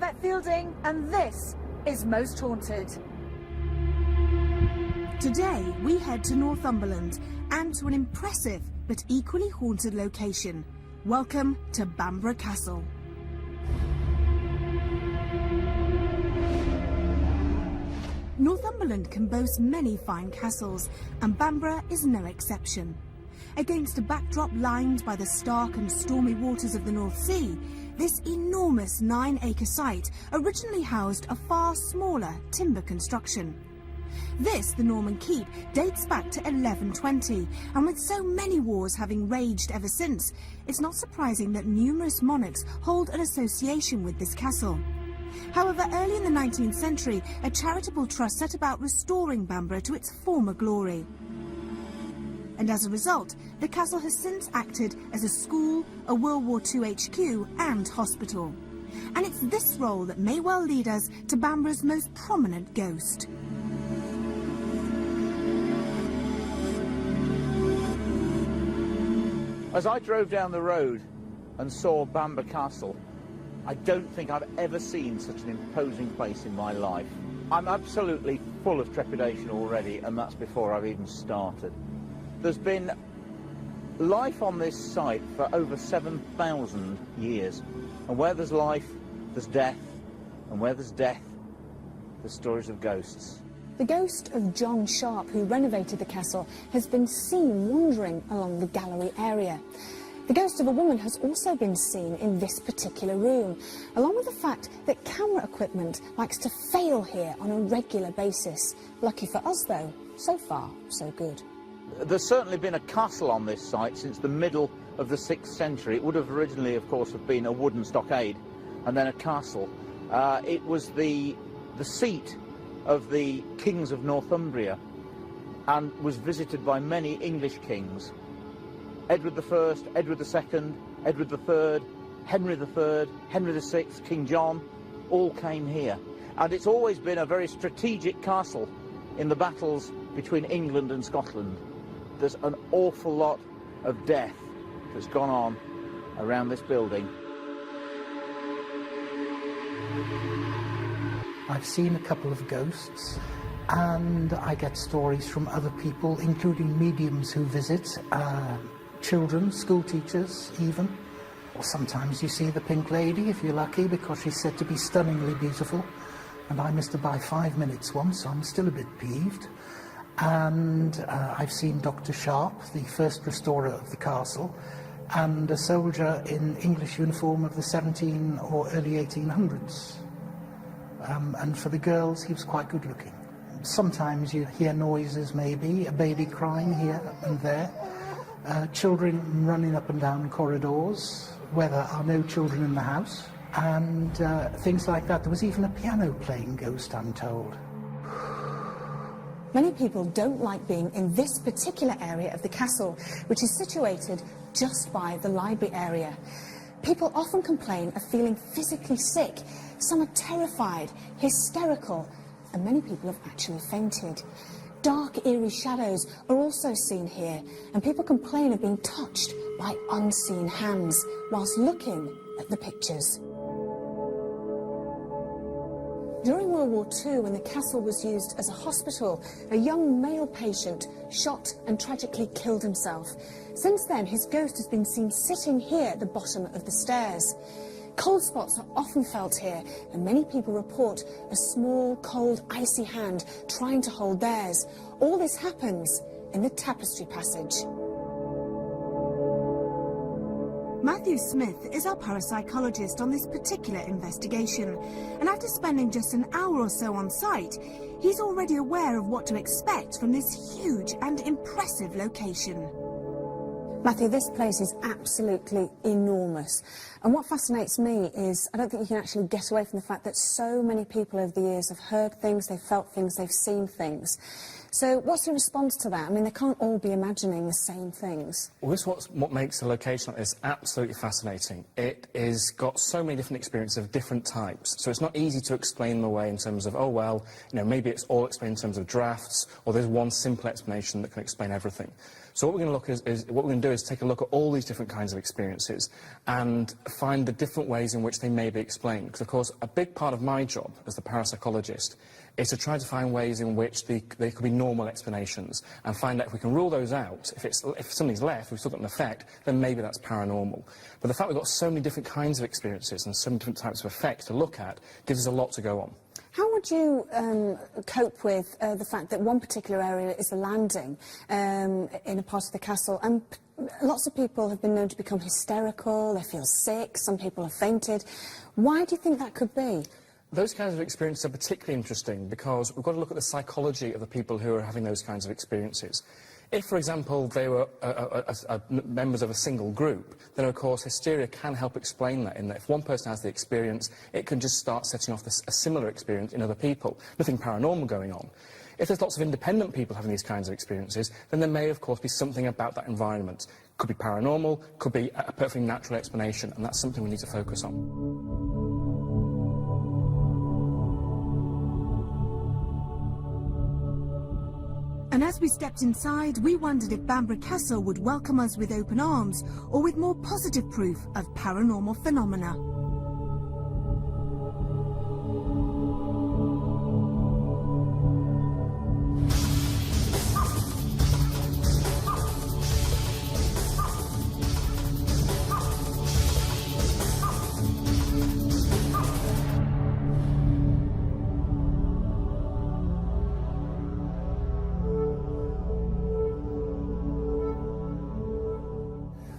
Yvette Fielding, and this is Most Haunted. Today, we head to Northumberland and to an impressive but equally haunted location. Welcome to Bamburgh Castle. Northumberland can boast many fine castles, and Bamburgh is no exception. Against a backdrop lined by the stark and stormy waters of the North Sea, this enormous 9-acre site originally housed a far smaller timber construction. This, the Norman Keep, dates back to 1120, and with so many wars having raged ever since, it's not surprising that numerous monarchs hold an association with this castle. However, early in the 19th century, a charitable trust set about restoring Bamburgh to its former glory. And as a result, the castle has since acted as a school, a World War II HQ and hospital. And it's this role that may well lead us to Bamburgh's most prominent ghost. As I drove down the road and saw Bamburgh Castle, I don't think I've ever seen such an imposing place in my life. I'm absolutely full of trepidation already, and that's before I've even started. There's been life on this site for over 7,000 years. And where there's life, there's death. And where there's death, there's stories of ghosts. The ghost of John Sharp, who renovated the castle, has been seen wandering along the gallery area. The ghost of a woman has also been seen in this particular room, along with the fact that camera equipment likes to fail here on a regular basis. Lucky for us, though, so far, so good. There's certainly been a castle on this site since the middle of the 6th century. It would have originally, of course, have been a wooden stockade and then a castle. It was the seat of the kings of Northumbria and was visited by many English kings. Edward I, Edward II, Edward III, Henry III, Henry VI, King John, all came here. And it's always been a very strategic castle in the battles between England and Scotland. There's an awful lot of death that's gone on around this building. I've seen a couple of ghosts, and I get stories from other people, including mediums who visit, children, school teachers even. Or sometimes you see the Pink Lady, if you're lucky, because she's said to be stunningly beautiful. And I missed her by 5 minutes once, so I'm still a bit peeved. And I've seen Dr. Sharp, the first restorer of the castle, and a soldier in English uniform of the 17 or early 1800s. And for the girls, he was quite good looking. Sometimes you hear noises, maybe, a baby crying here and there, children running up and down corridors where there are no children in the house, and things like that. There was even a piano playing ghost, I'm told. Many people don't like being in this particular area of the castle, which is situated just by the library area. People often complain of feeling physically sick. Some are terrified, hysterical, and many people have actually fainted. Dark, eerie shadows are also seen here, and people complain of being touched by unseen hands whilst looking at the pictures. During World War II, when the castle was used as a hospital, a young male patient shot and tragically killed himself. Since then, his ghost has been seen sitting here at the bottom of the stairs. Cold spots are often felt here, and many people report a small, cold, icy hand trying to hold theirs. All this happens in the tapestry passage. Matthew Smith is our parapsychologist on this particular investigation, and after spending just an hour or so on site, he's already aware of what to expect from this huge and impressive location. Matthew, this place is absolutely enormous. And what fascinates me is I don't think you can actually get away from the fact that so many people over the years have heard things, they've felt things, they've seen things. So what's the response to that? I mean, they can't all be imagining the same things. Well, this is what makes the location like this absolutely fascinating. It has got so many different experiences of different types, so it's not easy to explain them away in terms of, oh, well, you know, maybe it's all explained in terms of drafts, or there's one simple explanation that can explain everything. So what we're going to look at is what we're going to do is take a look at all these different kinds of experiences and find the different ways in which they may be explained. Because, of course, a big part of my job as the parapsychologist is to try to find ways in which there could be normal explanations and find out if we can rule those out. If something's left, we've still got an effect, then maybe that's paranormal. But the fact we've got so many different kinds of experiences and so many different types of effects to look at gives us a lot to go on. How would you cope with the fact that one particular area is a landing in a part of the castle, and lots of people have been known to become hysterical, they feel sick, some people have fainted. Why do you think that could be? Those kinds of experiences are particularly interesting because we've got to look at the psychology of the people who are having those kinds of experiences. If, for example, they were members of a single group, then, of course, hysteria can help explain that, in that if one person has the experience, it can just start setting off a similar experience in other people. Nothing paranormal going on. If there's lots of independent people having these kinds of experiences, then there may, of course, be something about that environment. Could be paranormal, could be a perfectly natural explanation, and that's something we need to focus on. And as we stepped inside, we wondered if Bamburgh Castle would welcome us with open arms or with more positive proof of paranormal phenomena.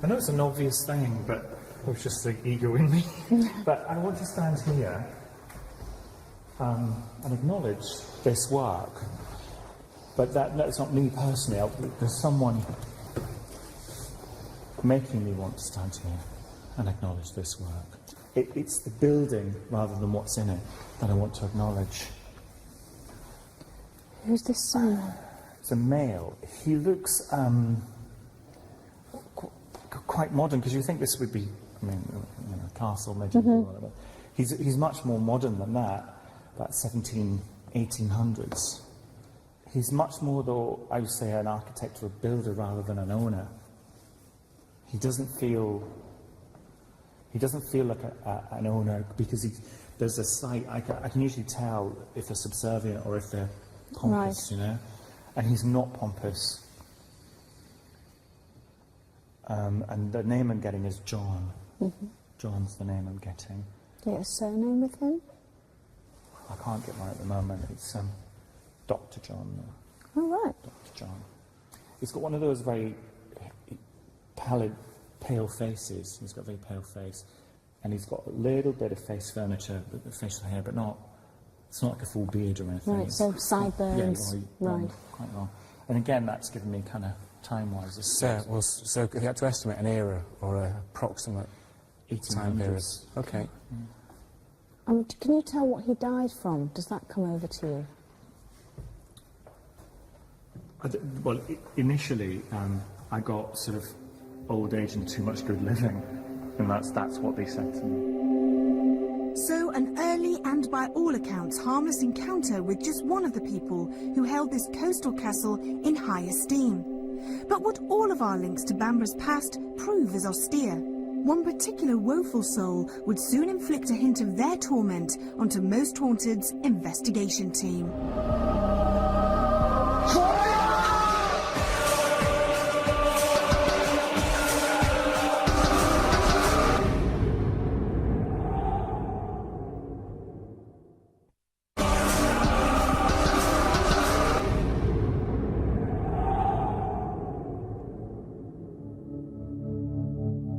I know it's an obvious thing, but it was just the ego in me. But I want to stand here and acknowledge this work. But that's not me personally. There's someone making me want to stand here and acknowledge this work. It's the building rather than what's in it that I want to acknowledge. Who's this someone? It's a male. He looks quite modern, because you think this would be, I mean, you know, castle, medieval, whatever. He's much more modern than that, about 1800s. He's much more, though, I would say, an architect or a builder rather than an owner. He doesn't feel like an owner, because there's a sight, I can usually tell if they're subservient or if they're pompous, right. You know, and he's not pompous. And the name I'm getting is John. Mm-hmm. John's the name I'm getting. Do you have a surname with him? I can't get one at the moment. It's Dr. John. Oh, right. Dr. John. He's got one of those very pale faces. He's got a very pale face. And he's got a little bit of face furniture, facial hair, but not, it's not like a full beard or anything. Right, so sideburns. Yeah, right. Quite long. And again, that's given me kind of time-wise. So if you had to estimate an era or an approximate time period. Okay. Can you tell what he died from? Does that come over to you? Well, initially, I got sort of old age and too much good living, and that's what they said to me. So an early and by all accounts harmless encounter with just one of the people who held this coastal castle in high esteem. But would all of our links to Bamburgh's past prove as austere? One particular woeful soul would soon inflict a hint of their torment onto Most Haunted's investigation team.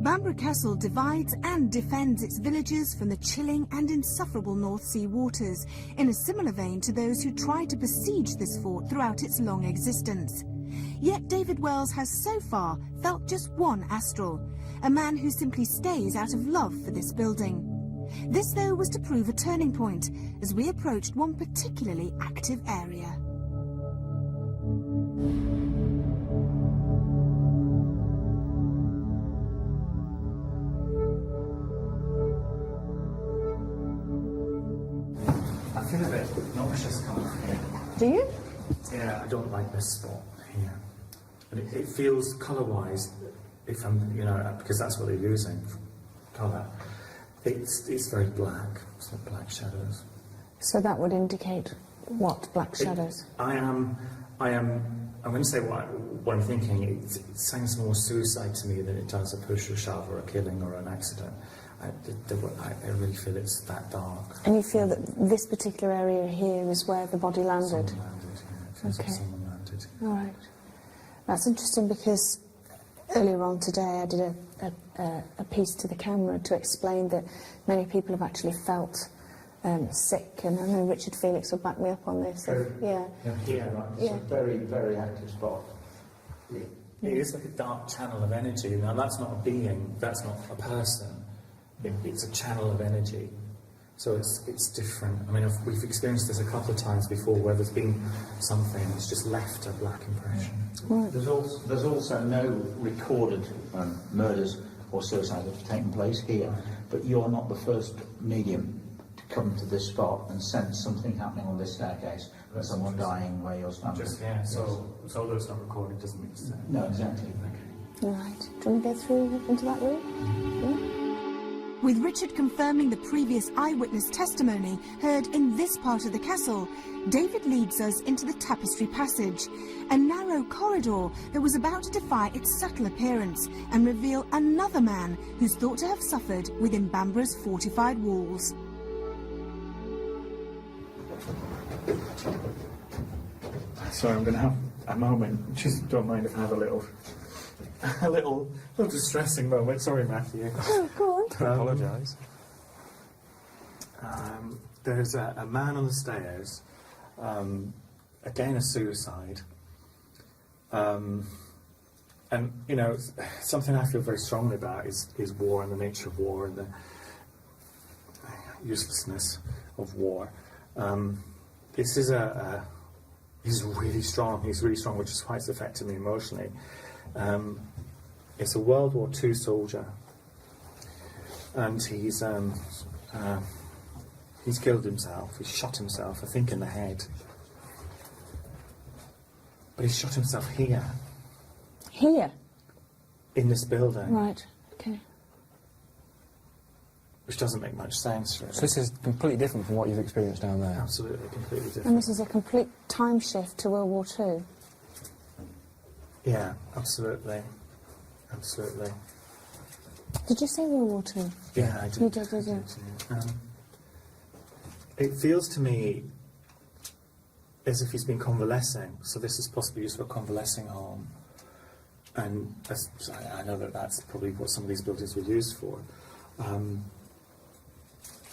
Bamburgh Castle divides and defends its villagers from the chilling and insufferable North Sea waters, in a similar vein to those who tried to besiege this fort throughout its long existence. Yet David Wells has so far felt just one astral, a man who simply stays out of love for this building. This, though, was to prove a turning point as we approached one particularly active area. I feel a bit nauseous coming here. Do you? Yeah, I don't like this spot here. And it feels colour-wise, if I'm, you know, because that's what they're using, colour. It's very black, so black shadows. So that would indicate what? Black shadows? I'm going to say what I'm thinking. It sounds more suicide to me than it does a push or shove or a killing or an accident. I really feel it's that dark. And you feel that this particular area here is where the body landed? Someone landed, yeah. It feels like someone landed. All right. That's interesting because earlier on today I did a piece to the camera to explain that many people have actually felt sick, and I know Richard Felix will back me up on this. Yeah, right. It's a very, very active spot. It is like a dark channel of energy. Now, that's not a being, that's not a person. It's a channel of energy. So it's different. I mean, we've experienced this a couple of times before where there's been something that's just left a black impression. Right. There's also no recorded murders or suicides that have taken place here, but you're not the first medium to come to this spot and sense something happening on this staircase, and someone dying where you're standing. Just, yeah, so although it's not recorded, doesn't mean it's No, exactly. All right. Do you want to go through into that room? Yeah. With Richard confirming the previous eyewitness testimony heard in this part of the castle, David leads us into the tapestry passage, a narrow corridor that was about to defy its subtle appearance and reveal another man who's thought to have suffered within Bamburgh's fortified walls. Sorry, I'm going to have a moment. Just don't mind if I have a little distressing moment. Sorry, Matthew. Oh, go on. Don't apologise. There's a man on the stairs, again a suicide, and you know, something I feel very strongly about is war and the nature of war and the uselessness of war. This is he's really strong, which is why it's affected me emotionally. It's a World War II soldier, and he's killed himself. He's shot himself, I think, in the head. But he's shot himself here. Here? In this building. Right, okay. Which doesn't make much sense, really. So this is completely different from what you've experienced down there? Absolutely, completely different. And this is a complete time shift to World War II? Yeah, absolutely. Absolutely. Did you say World War II? Yeah, I did. You did, did you? It feels to me as if he's been convalescing, so this is possibly used for a convalescing home. And I know that that's probably what some of these buildings were used for.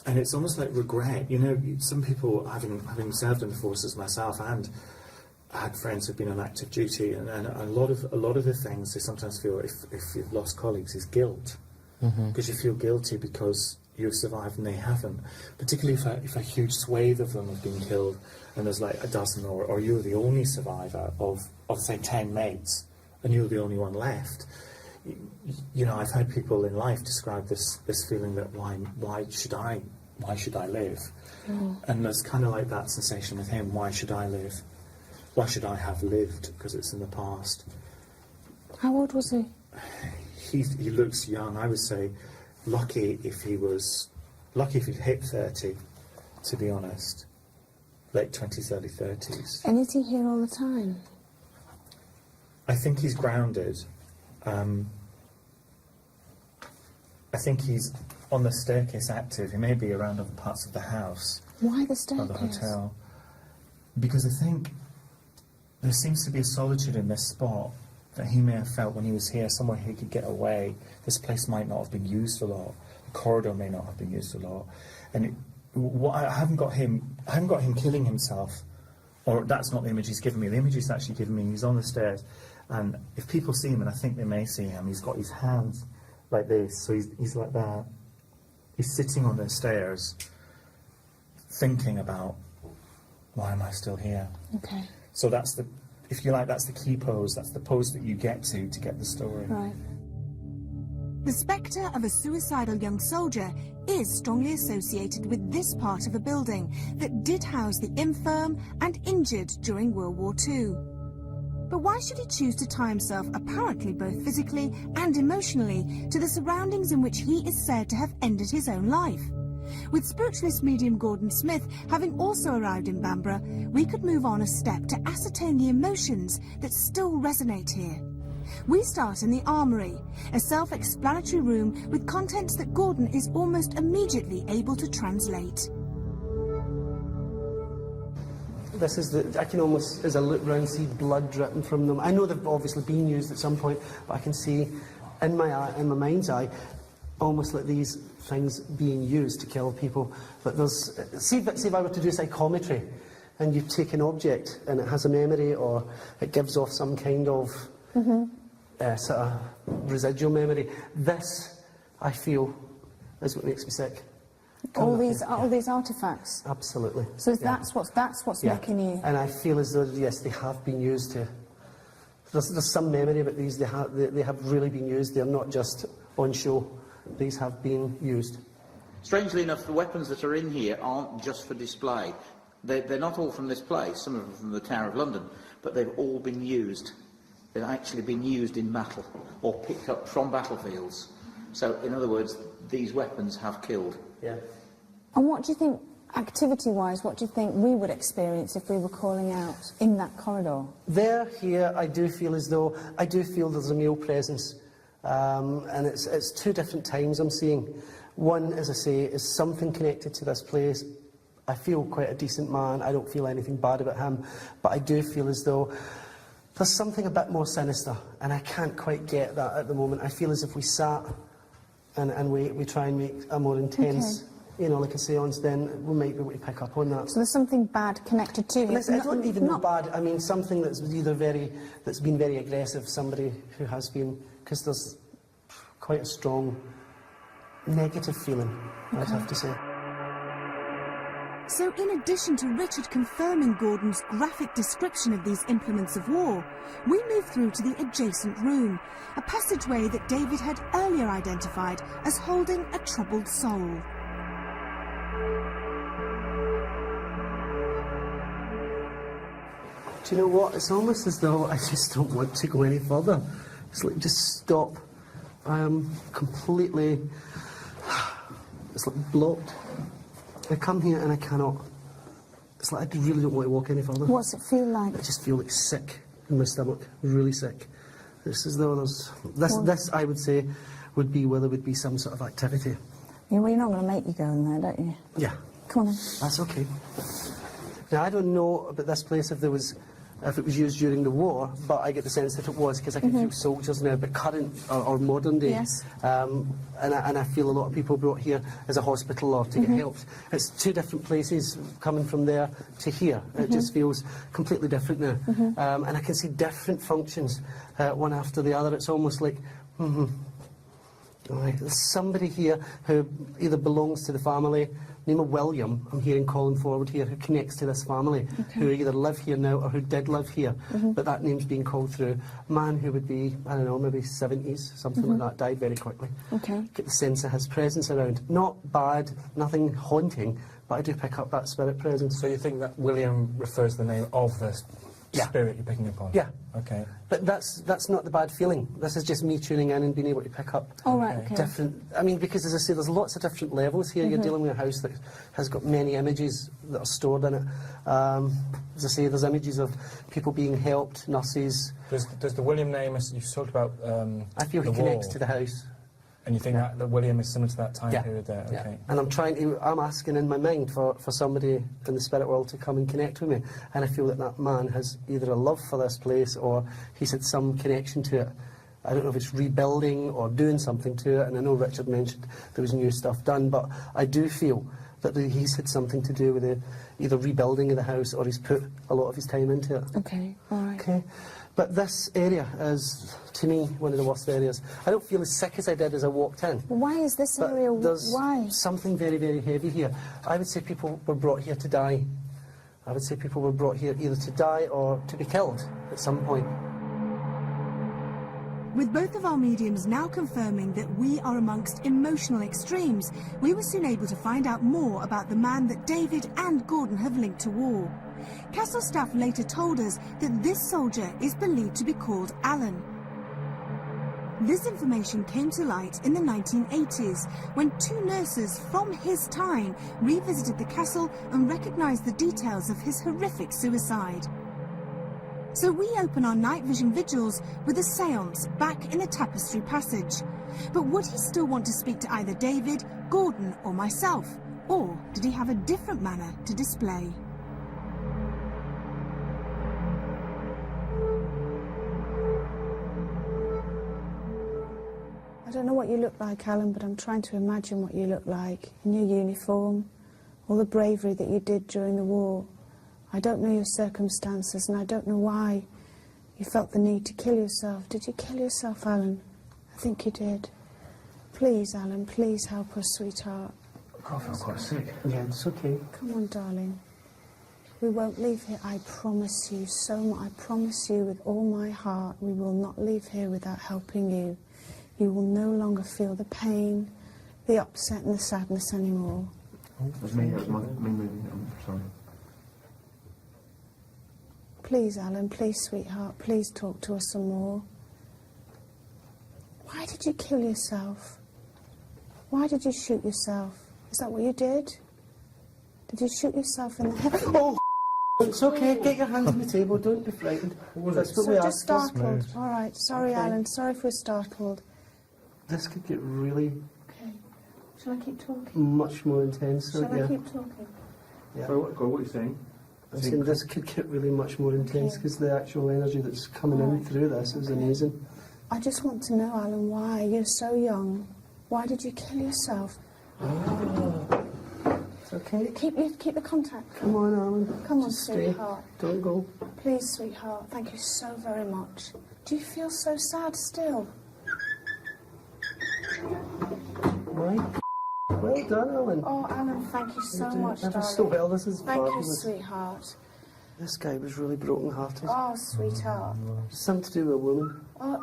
And it's almost like regret. You know, some people, having served in the forces myself, and I had friends who've been on active duty, and a lot of the things they sometimes feel if you've lost colleagues is guilt, because you feel guilty because you've survived and they haven't. Particularly if a huge swathe of them have been killed, and there's like a dozen, or you're the only survivor of say 10 mates, and you're the only one left. You know, I've had people in life describe this feeling that why should I live? And there's kind of like that sensation with him. Why should I live? Why should I have lived? Because it's in the past. How old was he? He looks young. I would say lucky if he'd hit 30, to be honest. Late 20s, early 30s. And is he here all the time? I think he's grounded. I think he's on the staircase active. He may be around other parts of the house. Why the Or staircase? the hotel. Because I think there seems to be a solitude in this spot that he may have felt when he was here, somewhere he could get away. This place might not have been used a lot. The corridor may not have been used a lot. And I haven't got him killing himself, or that's not the image he's given me. The image he's actually given me, he's on the stairs, and if people see him, and I think they may see him, he's got his hands like this, so he's like that. He's sitting on the stairs, thinking about, why am I still here? Okay. So that's the, if you like, that's the key pose. That's the pose that you get to get the story. Right. The spectre of a suicidal young soldier is strongly associated with this part of a building that did house the infirm and injured during World War II. But why should he choose to tie himself, apparently both physically and emotionally, to the surroundings in which he is said to have ended his own life? With spiritualist medium Gordon Smith having also arrived in Bamburgh, we could move on a step to ascertain the emotions that still resonate here. We start in the Armoury, a self-explanatory room with contents that Gordon is almost immediately able to translate. This is I can almost, as I look round, see blood dripping from them. I know they've obviously been used at some point, but I can see in my mind's eye, almost like these things being used to kill people. But there's, see if I were to do psychometry, and you take an object and it has a memory, or it gives off some kind of sort of residual memory. This, I feel, is what makes me sick. All these artefacts. Absolutely. So that's what's making you. And I feel as though, yes, they have been used to. There's some memory about these. They have really been used. They're not just on show. These have been used. Strangely enough, the weapons that are in here aren't just for display. They're not all from this place. Some of them from the Tower of London, but they've all been used. They've actually been used in battle or picked up from battlefields. So, in other words, these weapons have killed. Yeah. And what do you think, activity-wise, what do you think we would experience if we were calling out in that corridor? Here, I do feel as though, there's a male presence. And it's two different times I'm seeing. One, as I say, is something connected to this place. I feel quite a decent man. I don't feel anything bad about him. But I do feel as though there's something a bit more sinister. And I can't quite get that at the moment. I feel as if we sat and we try and make a more intense, like a seance, then we might be able to pick up on that. So there's something bad connected to you? I don't even know bad. I mean, something that's been very aggressive, somebody who has been, because there's quite a strong negative feeling, I'd have to say. So in addition to Richard confirming Gordon's graphic description of these implements of war, we move through to the adjacent room, a passageway that David had earlier identified as holding a troubled soul. Do you know what? It's almost as though I just don't want to go any further. It's like, just stop. I am completely, it's like blocked. I come here and I cannot. It's like I really don't want to walk any further. What's it feel like? I just feel like sick in my stomach, really sick. It's as though there's, this I would say would be where there would be some sort of activity. Yeah, well, you're not going to make you go in there, don't you? Yeah. Come on then. That's okay. Now, I don't know about this place if it was used during the war, but I get the sense that it was, because I can feel soldiers now, but current or modern day. Yes. And I feel a lot of people brought here as a hospital or to get helped. It's two different places coming from there to here. It just feels completely different now. And I can see different functions, one after the other. It's almost like, right, there's somebody here who either belongs to the family, name of William, I'm hearing calling forward here, who connects to this family, who either live here now or who did live here, but that name's being called through. A man who would be, I don't know, maybe 70s, something like that, died very quickly. Okay. Get the sense of his presence around. Not bad, nothing haunting, but I do pick up that spirit presence. So you think that William refers to the name of the spirit you're picking up on? Yeah. Okay. But that's not the bad feeling. This is just me tuning in and being able to pick up different... I mean, because as I say, there's lots of different levels here. You're dealing with a house that has got many images that are stored in it. As I say, there's images of people being helped, nurses. Does the William name, as you've talked about, I feel he connects to the house. And you think that William is similar to that time period there? Okay. Yeah. And I'm asking in my mind for somebody in the spirit world to come and connect with me. And I feel that man has either a love for this place or he's had some connection to it. I don't know if it's rebuilding or doing something to it. And I know Richard mentioned there was new stuff done, but I do feel that he's had something to do with either rebuilding of the house or he's put a lot of his time into it. Okay, all right. Okay. But this area is, to me, one of the worst areas. I don't feel as sick as I did as I walked in. Why is this area... Why? Something very, very heavy here. I would say people were brought here to die. I would say people were brought here either to die or to be killed at some point. With both of our mediums now confirming that we are amongst emotional extremes, we were soon able to find out more about the man that David and Gordon have linked to war. Castle staff later told us that this soldier is believed to be called Alan. This information came to light in the 1980s when 2 nurses from his time revisited the castle and recognised the details of his horrific suicide. So we open our night vision vigils with a séance back in the tapestry passage. But would he still want to speak to either David, Gordon or myself? Or did he have a different manner to display? I don't know what you look like, Alan, but I'm trying to imagine what you look like in your uniform, all the bravery that you did during the war. I don't know your circumstances, and I don't know why you felt the need to kill yourself. Did you kill yourself, Alan? I think you did. Please, Alan, please help us, sweetheart. I feel quite sick. Yeah, it's okay. Come on, darling. We won't leave here, I promise you so much. I promise you with all my heart, we will not leave here without helping you. You will no longer feel the pain, the upset and the sadness anymore. It was me moving. I'm sorry. Please, Alan, please, sweetheart, please talk to us some more. Why did you kill yourself? Why did you shoot yourself? Is that what you did? Did you shoot yourself in the head? Oh, it's okay. Get your hands on the table. Don't be frightened. That's what we So just asked for. startled. All right, sorry, Okay. Alan, sorry if we're startled. This could get really Okay. Shall I keep talking? much more intense. Shall yeah. I keep talking? Yeah. So what are you saying? I'm saying this could get really much more intense because the actual energy that's coming in through this is amazing. I just want to know, Alan, why? You're so young. Why did you kill yourself? It's okay. Keep the contact. Come on, Alan. Come on, Just stay. sweetheart. Don't go. Please, sweetheart. Thank you so very much. Do you feel so sad still? Right. Well done, Alan. Oh, Alan, thank you so much, Ever darling. so well. This is Thank you, fabulous. sweetheart. This guy was really broken-hearted. Oh, sweetheart. Something to do with a woman.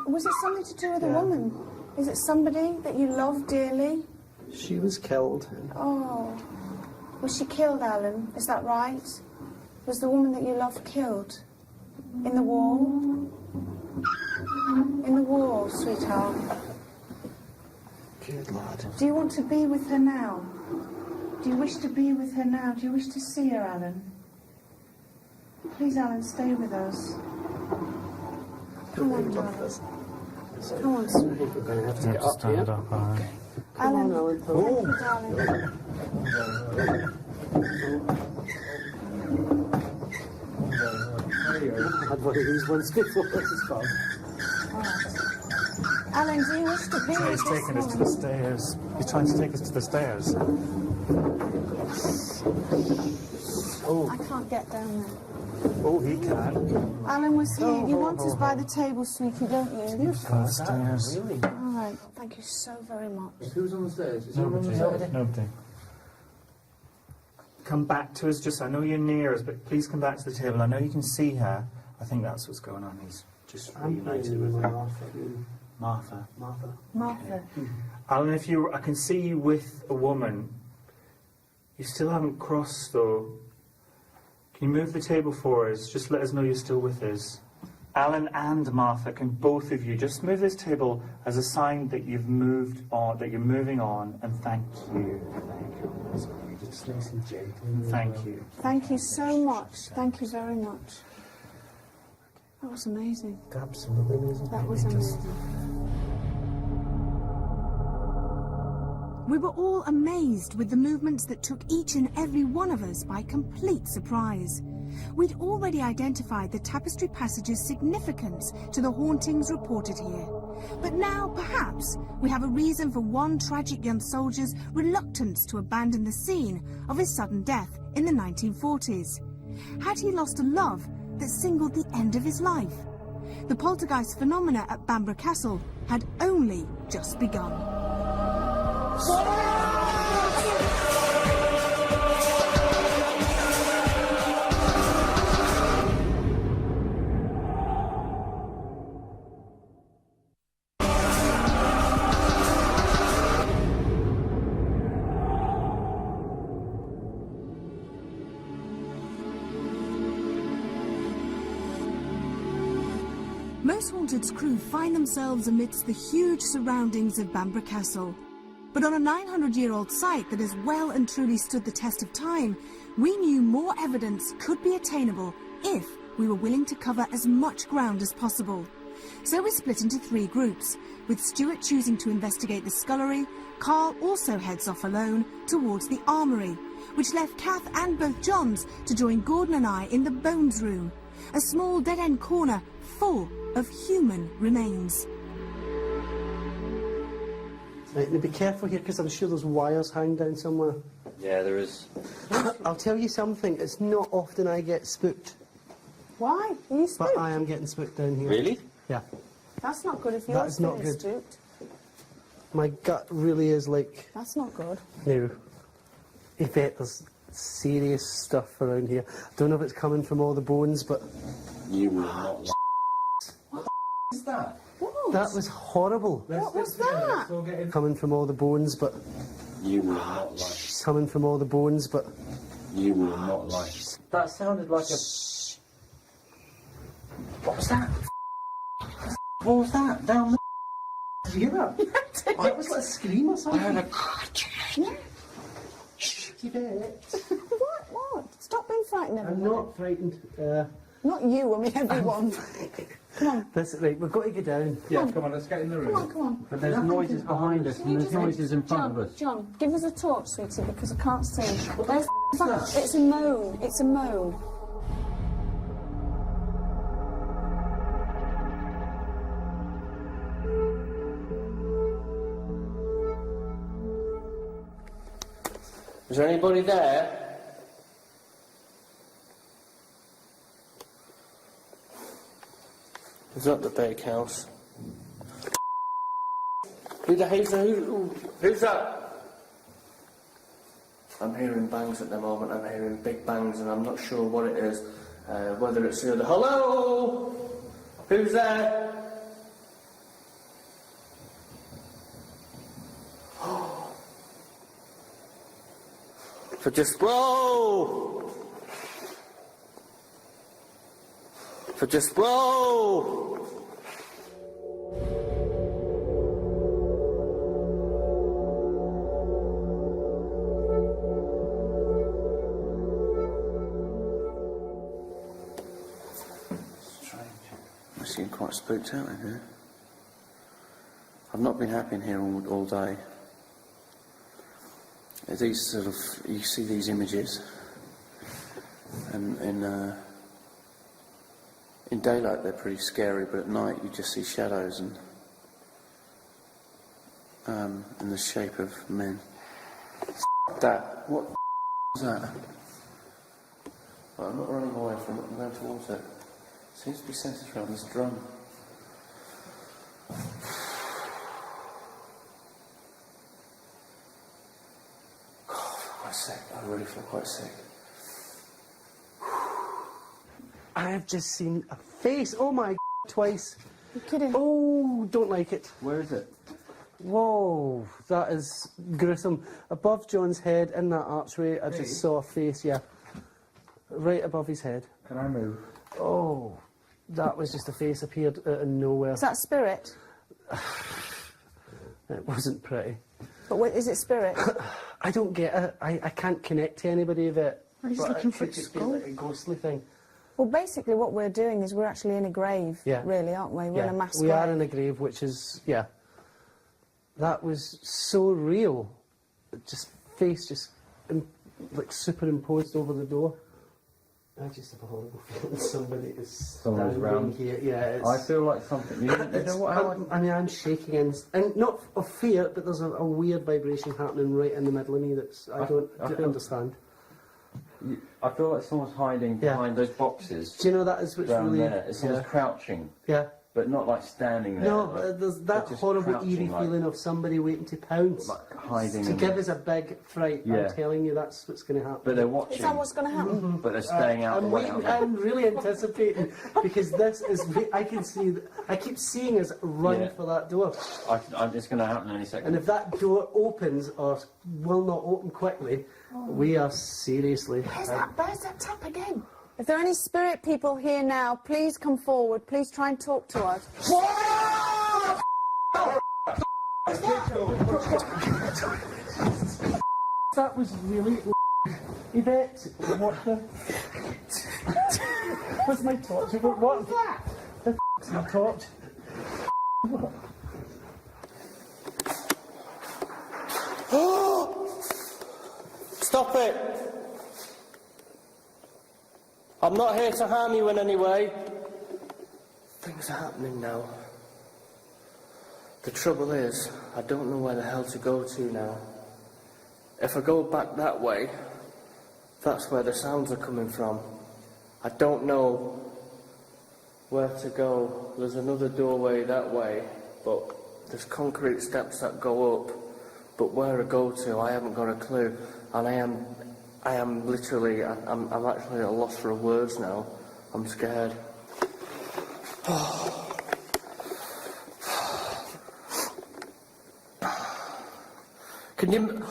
Was it something to do with a Yeah. woman? Is it somebody that you love dearly? She was killed. Oh. Was she killed, Alan? Is that right? Was the woman that you loved killed? In the war? In the war, sweetheart. Good lad. Do you want to be with her now? Do you wish to be with her now? Do you wish to see her, Alan? Please, Alan, stay with us. Come on, darling. Come on, sweetie. We're going to have to You get have to up stand here. up, alright. Come on, Alan, Alan. thank you, darling. I had one of these ones before. This is fun. Alan, do you wish to be with He's this taking us to woman? the stairs. He's trying to take us to the stairs. I can't get down there. Oh, he can. Alan was here. You want us by the table, sweetie, don't you? The stairs. Really? All right. Thank you so very much. Who's on the stairs? Is anyone on the stairs? Nobody. Come back to us. Just, I know you're near us, but please come back to the table. I know you can see her. I think that's what's going on. He's just reunited with her. Martha. Martha. Alan, if you, I can see you with a woman. You still haven't crossed, though. Can you move the table for us? Just let us know you're still with us. Alan and Martha, can both of you just move this table as a sign that you've moved on, that you're moving on, and thank you. Thank you. Just nice and gentle. Thank you. Thank you so much. Thank you very much. That was amazing. Absolutely amazing. That was amazing. We were all amazed with the movements that took each and every one of us by complete surprise. We'd already identified the tapestry passage's significance to the hauntings reported here. But now, perhaps, we have a reason for one tragic young soldier's reluctance to abandon the scene of his sudden death in the 1940s. Had he lost a love that signalled the end of his life? The poltergeist phenomena at Bamburgh Castle had only just begun. Most Haunted's crew find themselves amidst the huge surroundings of Bamburgh Castle. But on a 900-year-old site that has well and truly stood the test of time, we knew more evidence could be attainable if we were willing to cover as much ground as possible. So we split into 3 groups, with Stuart choosing to investigate the scullery. Carl also heads off alone towards the armoury, which left Kath and both Johns to join Gordon and I in the Bones Room, a small dead-end corner full of human remains. Right, now be careful here, because I'm sure there's wires hanging down somewhere. Yeah, there is. I'll tell you something, it's not often I get spooked, Why? Are you spooked? but I am getting spooked down here. Really? Yeah. That's not good if you're That is not feeling good. spooked. My gut really is like, That's not good. no. I bet there's serious stuff around here. Don't know if it's coming from all the bones, but You will not like What? that was horrible. What was that? Coming from all the bones, but You will not like coming from all the bones, but You will not like That sounded like a... What was that? What was that? Down there? did you hear that? That was like a scream or I something. heard a... What? Stop being frightened, I'm everyone. not frightened. Not you, I mean everyone. Come on, That's right. We've got to get down. Yeah, come on, let's get in the room. come on. But there's noises behind us and there's noises in front of us. John, give us a torch, sweetie, because I can't see. There's it's a moan. It's a moan. Is there anybody there? Is that the bakehouse? Who's that? I'm hearing bangs at the moment. I'm hearing big bangs, and I'm not sure what it is. Whether it's the other. Hello? Who's there? For just whoa! For just whoa! Strange. I seem quite spooked out in here. I've not been happy in here all day. These sort of, you see these images, and in daylight they're pretty scary, but at night you just see shadows and in the shape of men. That, what is that? Well, I'm not running away from it, I'm going towards it. Seems to be centred around this drum. Sick. I really feel quite sick. I have just seen a face. Oh my twice. You're kidding. Oh, don't like it. Where is it? Whoa, that is gruesome. Above John's head in that archway, I just saw a face, yeah. Right above his head. Can I move? Oh, that was just a face appeared out of nowhere. Is that spirit? It wasn't pretty. But wait, is it spirit? I don't get it. I can't connect to anybody of it. I'm just But looking it for could a just be skull. like a ghostly thing. Well, basically what we're doing is we're actually in a grave, Yeah. really, aren't we? We're in a mass we grave. are in a grave, which is, yeah. That was so real. Just face just like superimposed over the door. I just have a horrible feeling somebody is Someone's standing round. here. Yeah, it's, I feel like something. You know what? I mean, I'm shaking and not of fear, but there's a weird vibration happening right in the middle of me that's I don't understand. I feel like someone's hiding Yeah. behind those boxes Do you know that is what's down really? there. It's someone's crouching, yeah. but not like standing there. No, like, there's they're that just horrible crouching, eerie like- feeling of somebody waiting to pounce. like hiding. To in give there. us a big fright, Yeah. I'm telling you, that's what's going to happen. But they're Is watching. that what's going to happen? But they're staying out. I'm right waiting. out there. I'm really anticipating because this is. I can see. I keep seeing us run Yeah. for that door, It's going to happen any second. and if that door opens or will not open quickly, we are seriously. There's that tap again. If there are any spirit people here now, please come forward. Please try and talk to us. That was really... Yvette, what the... Where's my torch? What was that? The f***'s my torch? Stop it! I'm not here to harm you in any way. Things are happening now. The trouble is, I don't know where the hell to go to now. If I go back that way, that's where the sounds are coming from. I don't know where to go. There's another doorway that way, but there's concrete steps that go up. But where I go to, I haven't got a clue. And I am literally, I'm actually at a loss for words now. I'm scared. Can you...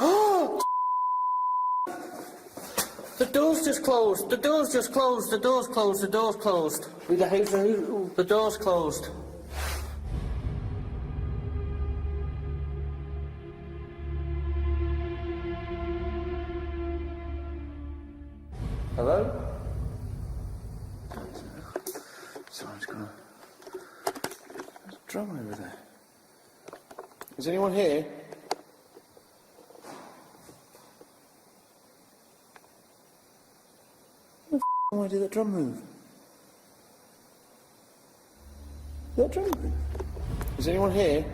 The door's just closed. The door's just closed. The door's closed. The door's closed. The door's closed. Hello? Someone's gonna... There's a drum over there. Is anyone here? Why did that drum move? Did that drum move? Is anyone here?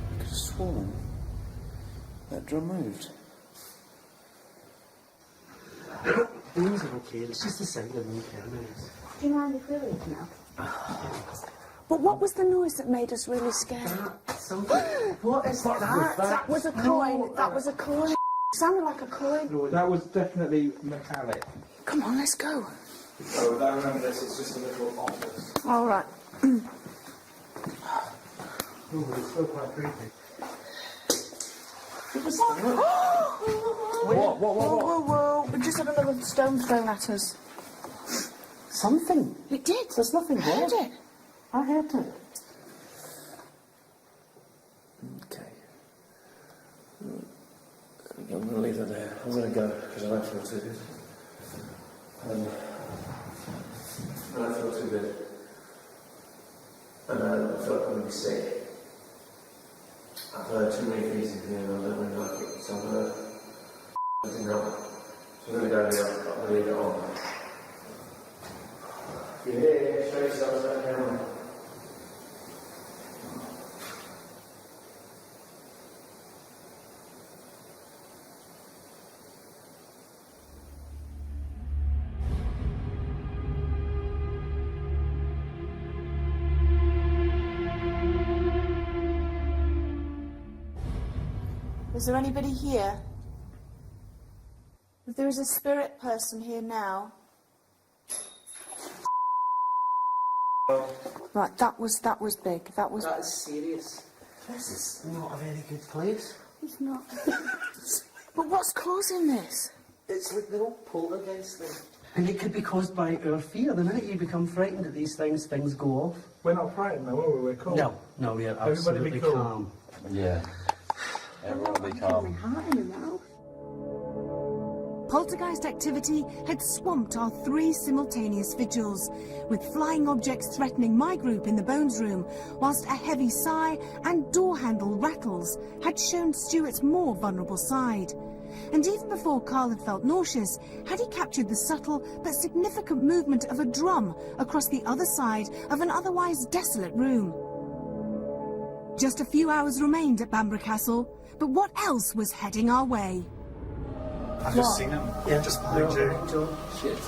I could have sworn that drum moved. Things are okay, it's just the sound of me cameras. Do you mind if we leave now? But what was the noise that made us really scared? What is that? That was a coin. That was a coin. It sounded like a coin. No, that was definitely metallic. Come on, let's go. Oh, I remember this, it's just a little office. All right. Oh, it's still quite creepy. Whoa, whoa, whoa. We just had another stone thrown at us. Something. It did. There's nothing I there. heard it. I heard it. Okay. I'm going to leave it there. I'm going to go because I don't feel too good. I don't feel too good. And I feel like I'm going to be sick. I've heard too many pieces here and I don't really like it. So I'm going to... So I'm going to go here. I'm going to leave it on. If you're here, show yourselves that camera. Is there anybody here? If there is a spirit person here now. Right, that was big. That is serious. This is not a very good place. It's not. But what's causing this? It's like the old poltergeist thing. And it could be caused by our fear. The minute you become frightened of these things go off. We're not frightened though, are we? We're cool. No, we are Everybody absolutely be cool. calm. Yeah. Everyone be calm. Poltergeist activity had swamped our 3 simultaneous vigils, with flying objects threatening my group in the Bones room, whilst a heavy sigh and door handle rattles had shown Stuart's more vulnerable side. And even before Carl had felt nauseous, had he captured the subtle but significant movement of a drum across the other side of an otherwise desolate room. Just a few hours remained at Bamburgh Castle, but what else was heading our way? I've just seen him. Yeah, just behind you. Shit.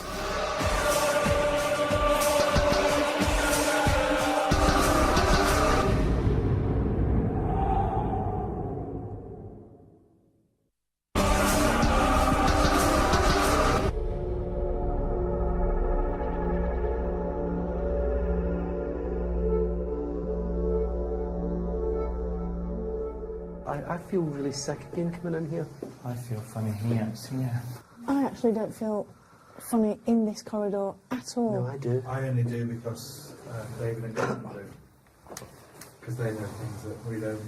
I feel really sick again coming in here. I feel funny here. Yeah. I actually don't feel funny in this corridor at all. No, I do. I only do because David and Gordon do. Because they know things that we don't.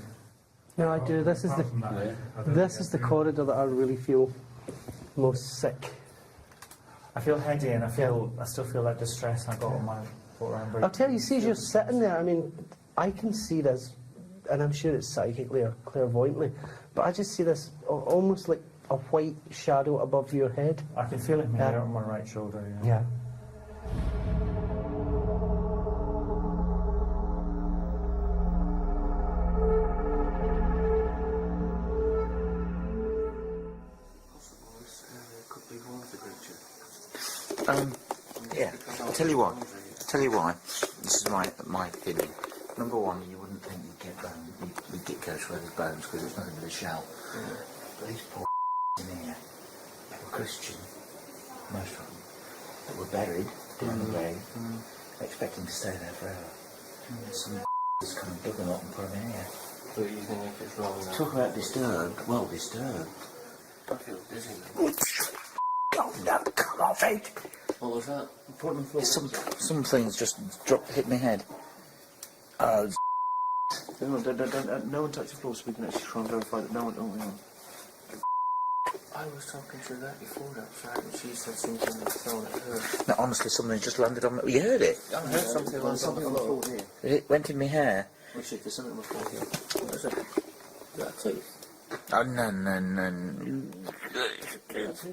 No, I do. This is Apart from that, I don't this get is the through. corridor that I really feel most sick. I feel heady and I still feel that distress I got on my foot around. I'll tell you, see, as you're sitting there, I mean, I can see this, and I'm sure it's psychically or clairvoyantly, but I just see this almost like a white shadow above your head. I can feel it in here on my right shoulder. Yeah. Yeah, I'll tell you what. Tell you why. This is my opinion. Number one, you wouldn't think you'd get bones. You'd get ghost weathered bones because it's nothing but a shell. But these poor in here, they were Christian, most of them, that were buried down the grave, expecting to stay there forever. Some just come and dug them up and put them in here. But you think if it's wrong now? Talk about disturbed. Well, disturbed. I feel dizzy now. Oh no, come off it! What was that? Put on the floor. Some things just hit my head. Oh, No, don't, no one touch the floor so we can actually try and verify that no one. Oh, hang on. I was talking to that before outside and she said something on the phone at her. no, honestly, something just landed on me. You heard it? I heard something on the floor here. It went in my hair. Oh shit, there's something on the floor here. What is it? Is that a tooth? Oh, no.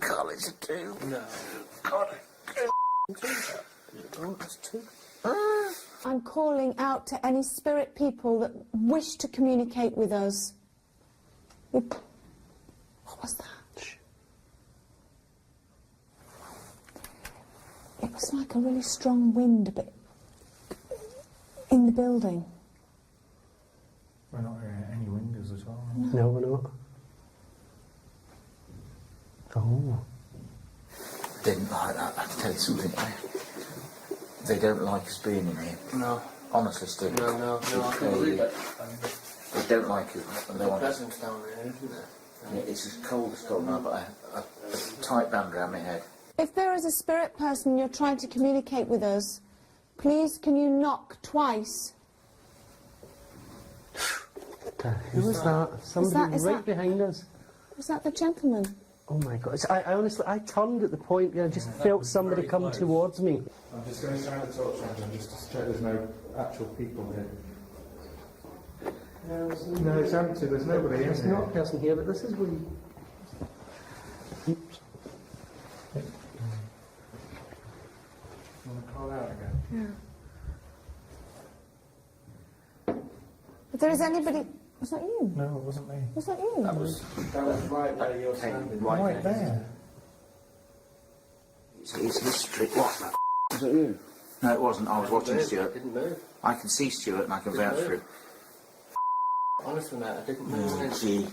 Carl, it's a tooth. No. God. Oh, that's a tooth. I'm calling out to any spirit people that wish to communicate with us. What was that? It was like a really strong wind, but in the building. We're not hearing any windows at all. No, we're not. Oh. Didn't like that. I have to tell you something. They don't like us being in here. No. Honestly, Steve. No, I can believe it. They don't like us. And they want us. Presence down there, isn't there? Yeah, it's as cold as cold now, but a tight band around my head. If there is a spirit person you're trying to communicate with us, please can you knock twice? Who was that? Somebody right behind us. Was that the gentleman? Oh my God! I honestly, I turned at the point. I just felt somebody come towards me. I'm just going to shine the torch around and just to check there's no actual people here. No, it's empty. There's nobody in There's here. not a person here, but this is where you... Oops. Want to call out again? Yeah. If there is anybody... Was that you? No, it wasn't me. Was that you? That was right where you're standing. Right there. It's history. What the f***? Was that you? No, it wasn't. I was watching Didn't Stuart. Didn't move. I can see Stuart and I can vouch for him. Honestly, mate, I didn't move. Gee.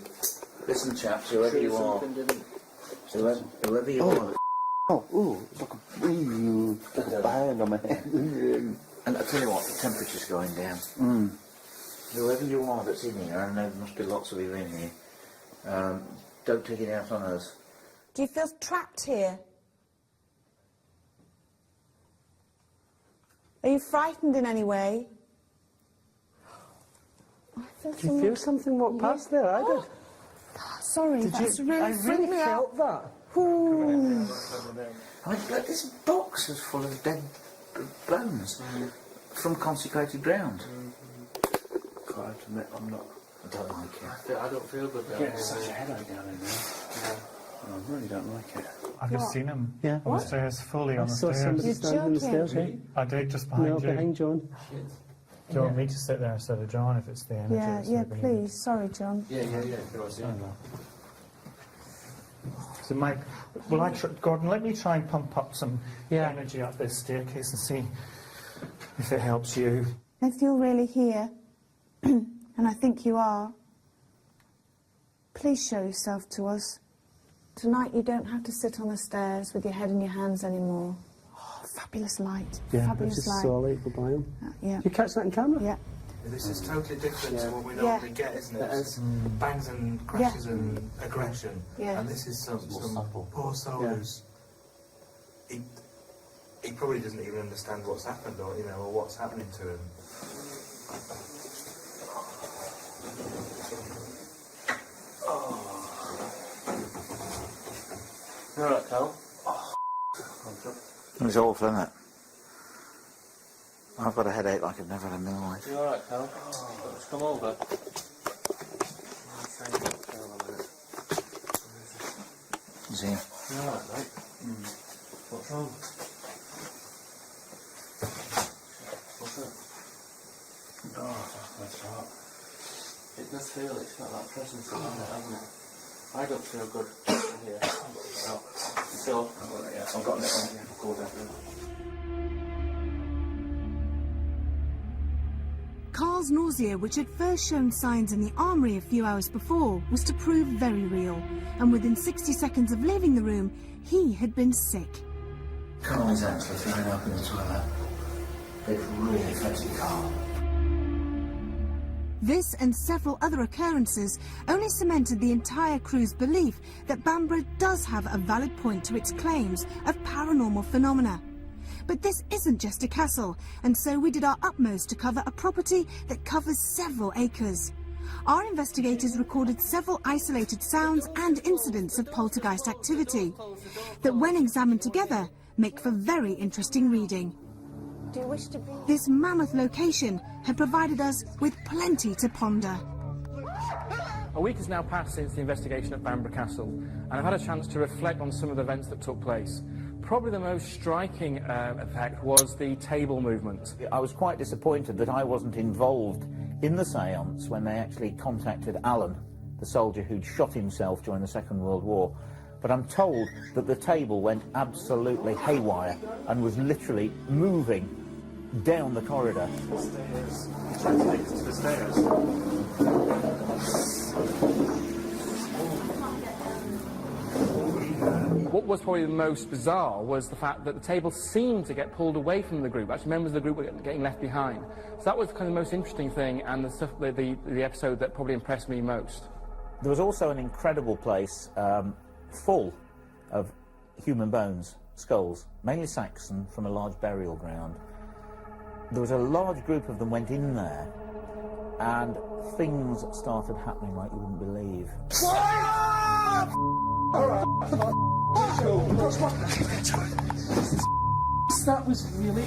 Listen, chaps, whoever you are. Whoever you are. It's like a band on my head. And I tell you what, the temperature's going down. Whoever you are that's in here, I know there must be lots of you in here, don't take it out on us. Do you feel trapped here? Are you frightened in any way? I feel Did you feel something walk past there? I did. Sorry, Did that's you? really I freaked really me out. felt that. Ooh. Like this box is full of dead bones from consecrated ground. Quite hard to admit, I'm not. I don't like it. I don't feel good down Getting such a headache down in there. I really don't like it. I've just seen him Yeah. on the stairs, fully I on the saw stairs. somebody You're standing on the joking. stairs. Hey? I did, just behind No, you. behind John. Do you want me to sit there instead of John if it's the energy? Yeah, that's yeah, moving? please. Sorry, John. Yeah. So Mike, Gordon, let me try and pump up some Yeah. energy up this staircase and see if it helps you. If you're really here, and I think you are, please show yourself to us. Tonight you don't have to sit on the stairs with your head in your hands anymore. Oh, fabulous light. Yeah, I fabulous just light. saw a light go by him. Yeah. Did you catch that in camera? Yeah. This is totally different to what we normally get, isn't it? It's bangs and crashes and aggression. And this is some poor soul who's... He probably doesn't even understand what's happened or, you know, or what's happening to him. You alright, Cal? It's awful, isn't it? I've got a headache like I've never had in my life. You alright, Cal? Let's come over. Is he? You alright, mate? What's wrong? What's up? Oh, that's hot. It does feel, it's got that presence around it, hasn't it? I don't feel good in here. Oh, so, I've got it on. Go down. Carl's nausea, which had first shown signs in the armoury a few hours before, was to prove very real, and within 60 seconds of leaving the room, he had been sick. Carl is actually throwing up in the toilet. They've really affected Carl. This and several other occurrences only cemented the entire crew's belief that Bamburgh does have a valid point to its claims of paranormal phenomena. But this isn't just a castle, and so we did our utmost to cover a property that covers several acres. Our investigators recorded several isolated sounds and incidents of poltergeist activity that, when examined together, make for very interesting reading. Do you wish to be... This mammoth location had provided us with plenty to ponder. A week has now passed since the investigation at Bamburgh Castle, and I've had a chance to reflect on some of the events that took place. Probably the most striking effect was the table movement. I was quite disappointed that I wasn't involved in the séance when they actually contacted Alan, the soldier who'd shot himself during the Second World War. But I'm told that the table went absolutely haywire and was literally moving down the corridor. The stairs. Try to take us to the stairs. What was probably the most bizarre was the fact that the table seemed to get pulled away from the group. Actually, members of the group were getting left behind. So that was kind of the most interesting thing, and the episode that probably impressed me most. There was also an incredible place full of human bones, skulls, mainly Saxon, from a large burial ground. There was a large group of them went in there, and things started happening like you wouldn't believe. That was really...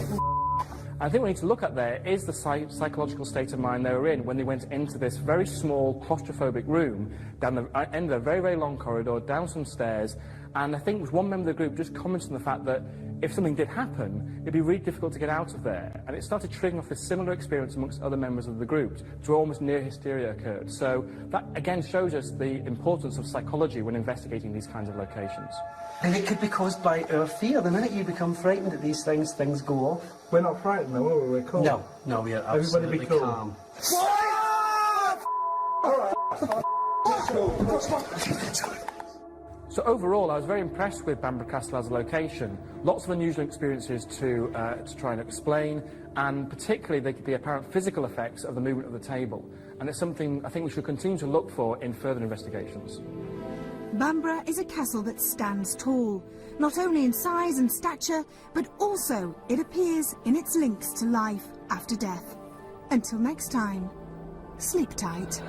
I think what we need to look at there is the psychological state of mind they were in when they went into this very small claustrophobic room, down the end of a very, very long corridor, down some stairs, and I think one member of the group just commented on the fact that if something did happen, it'd be really difficult to get out of there. And it started triggering off a similar experience amongst other members of the group, to almost near hysteria occurred. So that, again, shows us the importance of psychology when investigating these kinds of locations. And it could be caused by our fear. The minute you become frightened at these things go off. We're not frightened though, are we? We're cool. No, we are Everybody absolutely be cool. calm. So overall, I was very impressed with Bamburgh Castle as a location. Lots of unusual experiences to try and explain, and particularly the apparent physical effects of the movement of the table. And it's something I think we should continue to look for in further investigations. Bamburgh is a castle that stands tall, not only in size and stature, but also, it appears, in its links to life after death. Until next time, sleep tight.